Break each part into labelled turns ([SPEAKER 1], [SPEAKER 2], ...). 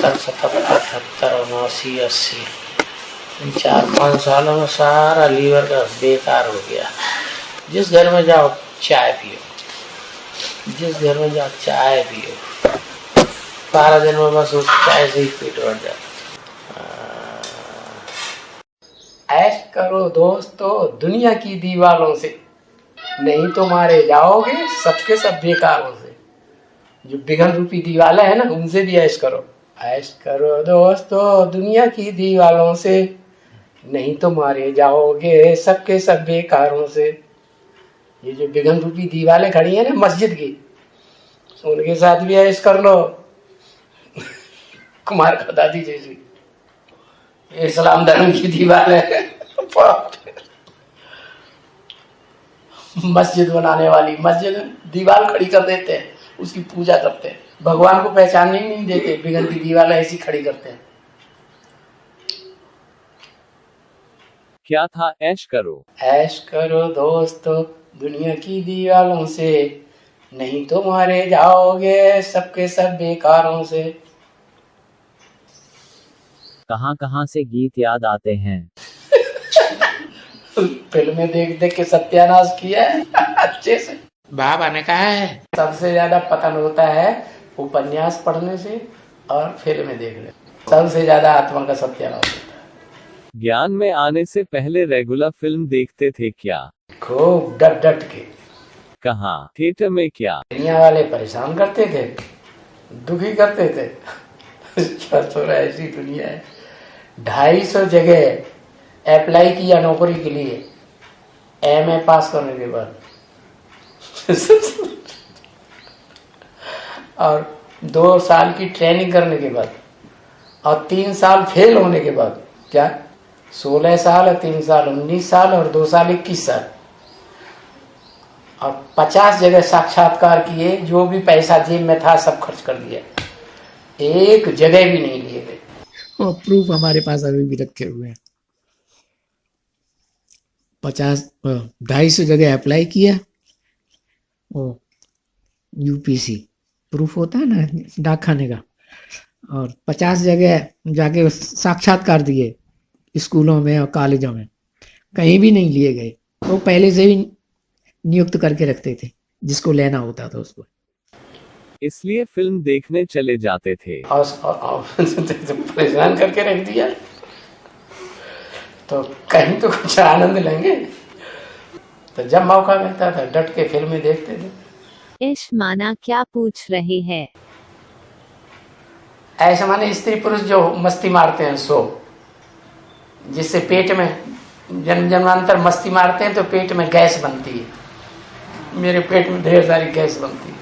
[SPEAKER 1] 70 77 78 79 80 इन 4-5 सालों में सारा लीवर का बेकार हो गया। जिस घर में जाओ चाय पियो, जिस घर में जाओ चाय पियो, सारा दिन में बस उस चाय से ही पेट भर जाता। ऐश करो दोस्तों दुनिया की दीवालों से, नहीं तो मारे जाओगे सबके सब बेकारों से। जो बिघन रूपी दीवालें है ना, उनसे भी ऐश करो। ऐश करो दोस्तों दुनिया की दीवालों से, नहीं तो मारे जाओगे सबके सब बेकारों से। ये जो बिघन रूपी दीवालें खड़ी है ना मस्जिद की, उनके साथ भी ऐश कर लो। कुमार का दादी जैसी इस्लाम धर्म की दीवार है। मस्जिद बनाने वाली, मस्जिद दीवार खड़ी कर देते हैं, उसकी पूजा करते हैं, भगवान को पहचानने ही नहीं देते, बिगड़ती दीवार ऐसी खड़ी करते हैं।
[SPEAKER 2] क्या था ऐश करो?
[SPEAKER 1] ऐश करो दोस्तों दुनिया की दीवालों से, नहीं तो मारे जाओगे सबके सब बेकारों से।
[SPEAKER 2] कहां से गीत याद आते हैं?
[SPEAKER 1] फिल्में देख देख के सत्यानाश किया है। अच्छे से बाबा ने कहा है सबसे ज्यादा पतन होता है उपन्यास पढ़ने से और फिल्में देखने, सबसे ज्यादा आत्मा का सत्यानाश होता है।
[SPEAKER 2] ज्ञान में आने से पहले रेगुलर फिल्म देखते थे क्या?
[SPEAKER 1] खूब डट डट के।
[SPEAKER 2] कहाँ? थिएटर में क्या?
[SPEAKER 1] दुनिया वाले परेशान करते थे, दुखी करते थे। थोड़ा ऐसी दुनिया है। 250 जगह अप्लाई किया नौकरी के लिए, एमए पास करने के बाद। और 2 साल की ट्रेनिंग करने के बाद और 3 साल फेल होने के बाद, क्या 16 साल और 3 साल 19 साल और 2 साल 21 साल, और 50 जगह साक्षात्कार किए, जो भी पैसा जेब में था सब खर्च कर दिया, एक जगह भी नहीं लिए गए। और प्रूफ हमारे पास अभी भी रखे हुए हैं। 250 जगह अप्लाई किया, वो यूपीसी प्रूफ होता है ना डाक खाने का, और 50 जगह जाके साक्षात्कार दिए स्कूलों में और कॉलेजों में, कहीं भी नहीं लिए गए। वो पहले से ही नियुक्त करके रखते थे जिसको लेना होता था उसको,
[SPEAKER 2] इसलिए फिल्म देखने चले जाते थे।
[SPEAKER 1] और परेशान करके रख दिया, तो कहीं तो कुछ आनंद लेंगे। तो जब मौका मिलता था डट के फिल्में देखते थे।
[SPEAKER 3] इश माना क्या पूछ रहे हैं?
[SPEAKER 1] ऐसे माने स्त्री पुरुष जो मस्ती मारते हैं, सो जिससे पेट में जन्म जन्मांतर मस्ती मारते हैं तो पेट में गैस बनती है। मेरे पेट में ढेर सारी गैस बनती है।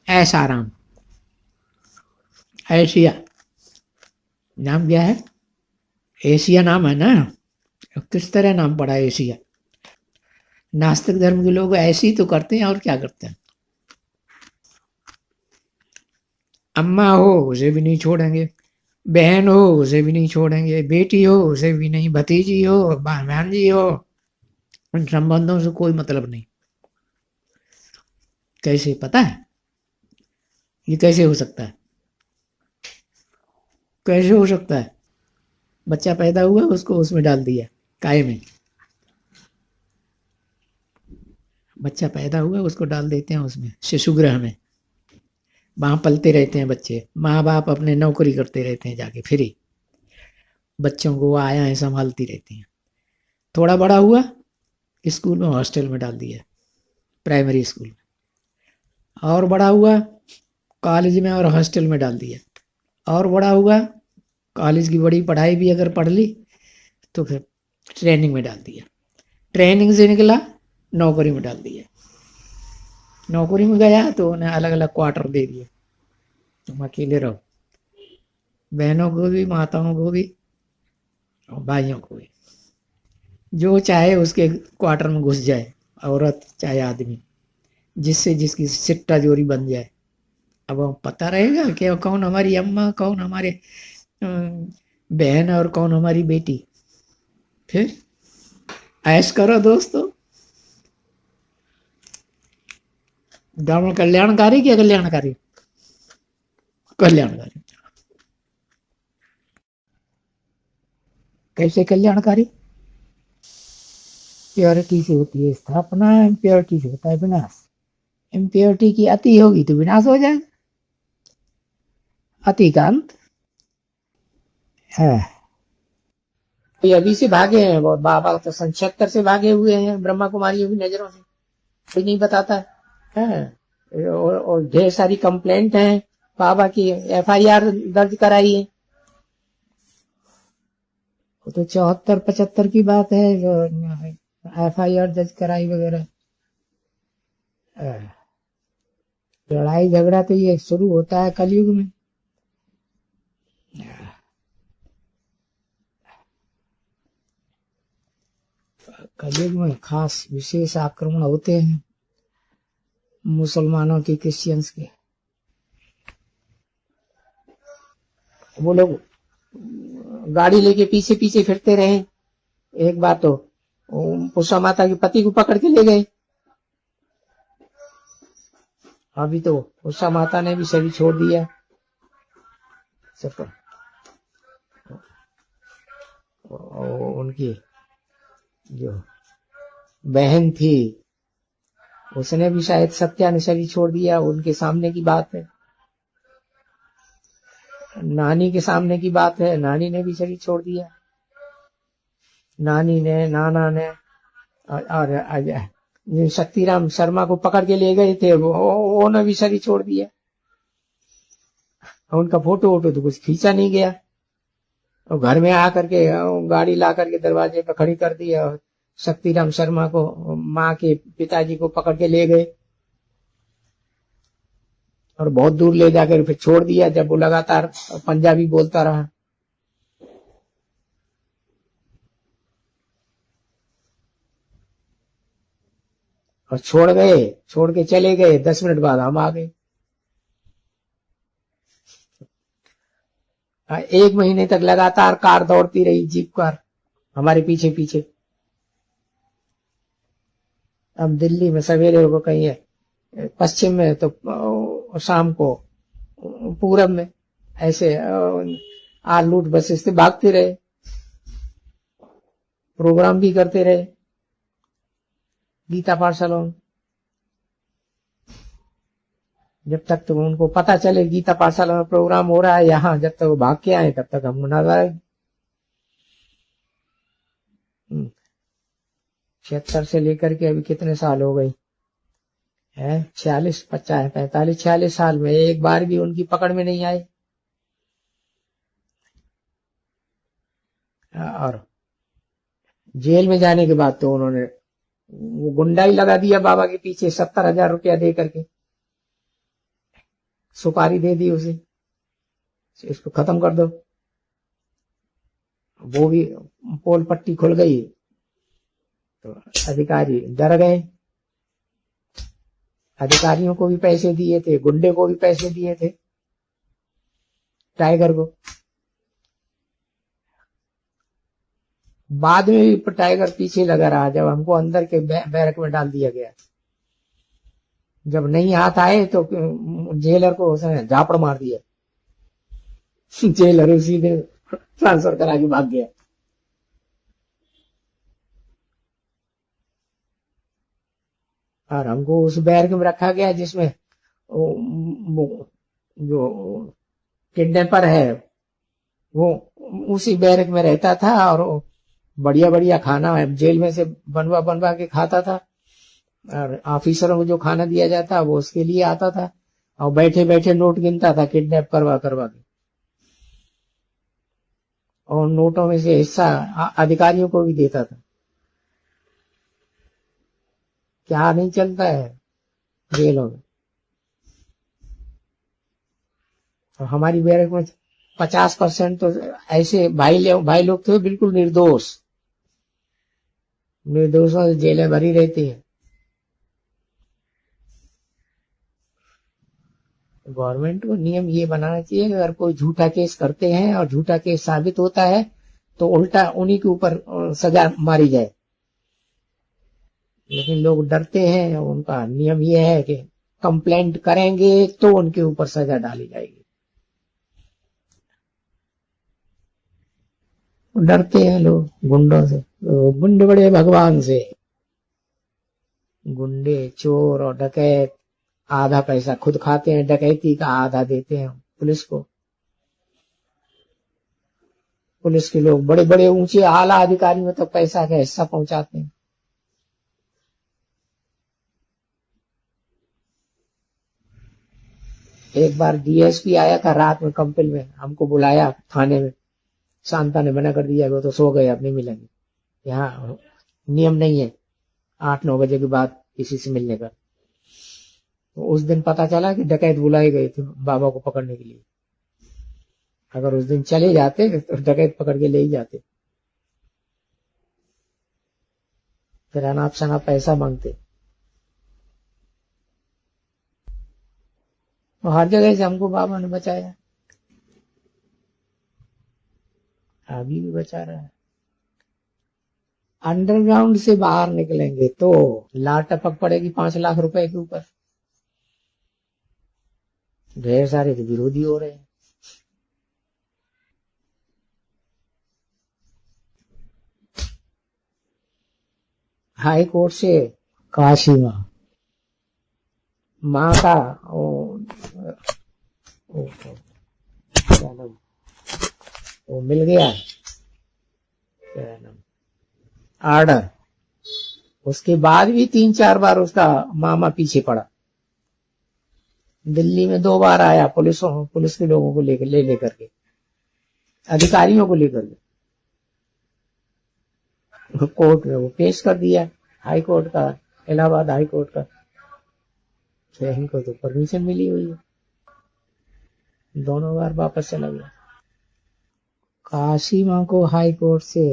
[SPEAKER 1] ऐश आराम, एशिया नाम क्या है? एशिया नाम है ना, किस तरह नाम पड़ा एशिया? नास्तिक धर्म के लोग ऐसे ही तो करते हैं, और क्या करते हैं। अम्मा हो उसे भी नहीं छोड़ेंगे, बहन हो उसे भी नहीं छोड़ेंगे, बेटी हो उसे भी नहीं, भतीजी हो भांजी हो, उन संबंधों से कोई मतलब नहीं। कैसे पता है? ये कैसे हो सकता है? कैसे हो सकता है? बच्चा पैदा हुआ उसको उसमें डाल दिया काय में, बच्चा पैदा हुआ उसको डाल देते हैं उसमें शिशुगृह में, वहां पलते रहते हैं बच्चे, माँ बाप अपने नौकरी करते रहते हैं जाके फ्री, बच्चों को आया है संभालती रहती हैं। थोड़ा बड़ा हुआ स्कूल में हॉस्टल में डाल दिया, प्राइमरी स्कूल में, और बड़ा हुआ कॉलेज में और हॉस्टल में डाल दिया, और बड़ा हुआ कॉलेज की बड़ी पढ़ाई भी अगर पढ़ ली तो फिर ट्रेनिंग में डाल दिया, ट्रेनिंग से निकला नौकरी में डाल दिया, नौकरी में गया तो उन्हें अलग अलग क्वार्टर दे दिए, तुम अकेले रहो, बहनों को भी माताओं को भी और भाइयों को भी, जो चाहे उसके क्वार्टर में घुस जाए, औरत चाहे आदमी, जिससे जिसकी सिट्टा जोरी बन जाए। अब पता रहेगा कि कौन हमारी अम्मा, कौन हमारे बहन और कौन हमारी बेटी। फिर ऐश करो दोस्तों। धर्म कल्याणकारी क्या कल्याणकारी? कल्याणकारी। कैसे कल्याणकारी? प्योरिटी से होती है स्थापना, इम्प्योरिटी से होता है विनाश। इम्प्योरिटी की अति होगी तो विनाश हो जाएगा, अति का अंत है। ये अभी से भागे हैं, बहुत बाबा तो 76 से भागे हुए हैं ब्रह्मा कुमारियों की नजरों से, कोई नहीं बताता है। और ढेर सारी कंप्लेंट है बाबा की, FIR दर्ज कराई है। वो तो 74-75 की बात है जो FIR दर्ज कराई वगैरह। लड़ाई झगड़ा तो ये शुरू होता है कलयुग में। कलयुग में खास विशेष आक्रमण होते हैं मुसलमानों के, क्रिश्चियंस के। वो लोग गाड़ी लेके पीछे पीछे फिरते रहे। एक बार तो उषा माता के पति को पकड़ के ले गए। अभी तो उषा माता ने भी शरीर छोड़ दिया। उनकी जो बहन थी उसने भी शायद सत्या ने शरीर छोड़ दिया। उनके सामने की बात है, नानी के सामने की बात है, नानी ने भी शरीर छोड़ दिया। नानी ने, नाना ने, और शक्तिराम शर्मा को पकड़ के ले गए थे, उन्होंने भी शरीर छोड़ दिया। उनका फोटो वोटो तो कुछ खींचा नहीं गया। और घर में आकर के गाड़ी ला करके दरवाजे पर खड़ी कर दी और शक्तिराम शर्मा को, माँ के पिताजी को पकड़ के ले गए और बहुत दूर ले जाकर फिर छोड़ दिया, जब वो लगातार पंजाबी बोलता रहा। और छोड़ के चले गए। 10 मिनट बाद हम आ गए। 1 महीने तक लगातार कार दौड़ती रही, जीप कार हमारे पीछे पीछे। अब दिल्ली में सवेरे को कहीं है, पश्चिम में तो शाम को पूरब में, ऐसे आर लूट बसेस से भागते रहे, प्रोग्राम भी करते रहे गीता पाठशाला में। जब तक तो उनको पता चले गीता पाठशाला में प्रोग्राम हो रहा है यहाँ, जब तक वो भाग के आए तब तक हम ना आए। 76 से लेकर के अभी कितने साल हो गए है? 46, 50, 45, 46 साल में एक बार भी उनकी पकड़ में नहीं आए। और जेल में जाने के बाद तो उन्होंने वो गुंडा ही लगा दिया बाबा के पीछे, 70,000 रुपया दे करके सुपारी दे दी उसे, इसको खत्म कर दो। वो भी पोल पट्टी खुल गई तो अधिकारी डर गए। अधिकारियों को भी पैसे दिए थे, गुंडे को भी पैसे दिए थे, टाइगर को। बाद में भी टाइगर पीछे लगा रहा जब हमको अंदर के बैरक में डाल दिया गया। जब नहीं हाथ आए तो जेलर को उसने झापड़ मार दिया। जेलर उसी ने ट्रांसफर करा के भाग गया। और हमको उस बैरक में रखा गया जिसमें जो किडनैपर है वो उसी बैरक में रहता था और बढ़िया बढ़िया खाना जेल में से बनवा बनवा के खाता था। और ऑफिसरों को जो खाना दिया जाता वो उसके लिए आता था और बैठे बैठे नोट गिनता था किडनैप करवा करवा के। और नोटों में से हिस्सा अधिकारियों को भी देता था। क्या नहीं चलता है जेलों में। और हमारी बैरक में 50% तो ऐसे भाई लोग थे बिल्कुल निर्दोषों से जेलें भरी रहती है। गवर्नमेंट को नियम ये बनाना चाहिए कि अगर कोई झूठा केस करते हैं और झूठा केस साबित होता है तो उल्टा उन्हीं के ऊपर सजा मारी जाए। लेकिन लोग डरते हैं। उनका नियम ये है कि कंप्लेंट करेंगे तो उनके ऊपर सजा डाली जाएगी। डरते हैं लोग गुंडों से, तो गुंडे बड़े भगवान से। गुंडे, चोर और डकैत आधा पैसा खुद खाते हैं, डकैती का आधा देते हैं पुलिस को। पुलिस के लोग बड़े बड़े ऊंचे आला अधिकारी में तो पैसा का हिस्सा पहुंचाते हैं। एक बार डीएसपी आया था रात में कंपनी में, हमको बुलाया थाने में। शांता ने मना कर दिया, वो तो सो गए, अब नहीं मिलेंगे। यहाँ नियम नहीं है 8-9 बजे के बाद किसी से मिलने का। तो उस दिन पता चला कि डकैत बुलाए गए थे बाबा को पकड़ने के लिए। अगर उस दिन चले जाते तो डकैत पकड़ के ले ही जाते। फिर अनाप शनाप पैसा मांगते। तो हर जगह से हमको बाबा ने बचाया, अभी भी बचा रहा है। अंडरग्राउंड से बाहर निकलेंगे तो लाट टपक पड़ेगी 5 लाख रुपए के ऊपर। ढेर सारे तो विरोधी हो रहे हैं। हाई कोर्ट से काशी माँ का क्या नाम, वो मिल गया क्या नाम, आर्डर। उसके बाद भी 3-4 बार उसका मामा पीछे पड़ा। दिल्ली में 2 बार आया पुलिस के लोगों को लेकर के, अधिकारियों को लेकर के। कोर्ट में वो पेश कर दिया, हाई कोर्ट का, इलाहाबाद हाई कोर्ट का। तो इनको तो परमिशन मिली हुई है, दोनों बार वापस चला गया। काशी माँ को हाई कोर्ट से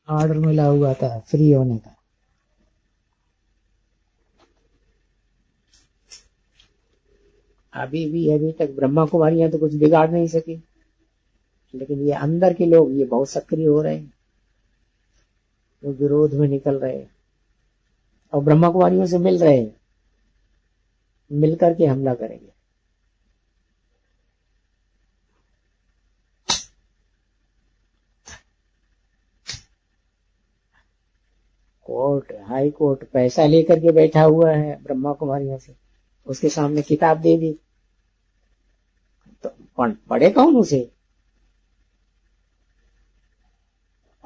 [SPEAKER 1] ऑर्डर मिला हुआ था फ्री होने का। अभी तक ब्रह्मा कुमारियां तो कुछ बिगाड़ नहीं सकी, लेकिन ये अंदर के लोग ये बहुत सक्रिय हो रहे हैं, जो विरोध में निकल रहे हैं और ब्रह्मा कुमारियों से मिल रहे हैं, मिलकर के हमला करेंगे। कोर्ट, हाई कोर्ट पैसा लेकर के बैठा हुआ है ब्रह्मा कुमारियों से, उसके सामने किताब दे दी तो पढ़े कौन उसे।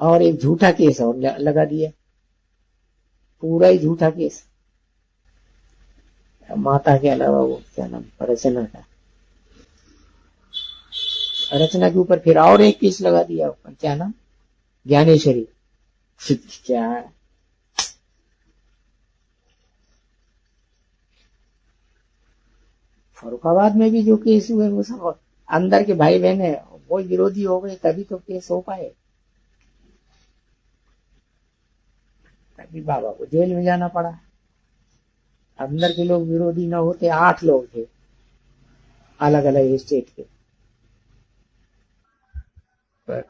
[SPEAKER 1] और एक झूठा केस और लगा दिया, पूरा ही झूठा केस। माता के अलावा वो क्या नाम, रचना का, रचना के ऊपर फिर और एक केस लगा दिया, क्या नाम, ज्ञानेश्वरी। क्या फरुखाबाद में भी जो केस हुए वो सब अंदर के भाई बहन है, वो विरोधी हो गए तभी तो केस हो पाए, तभी बाबा को जेल में जाना पड़ा। अंदर के लोग विरोधी ना होते, 8 लोग थे अलग अलग स्टेट के। पर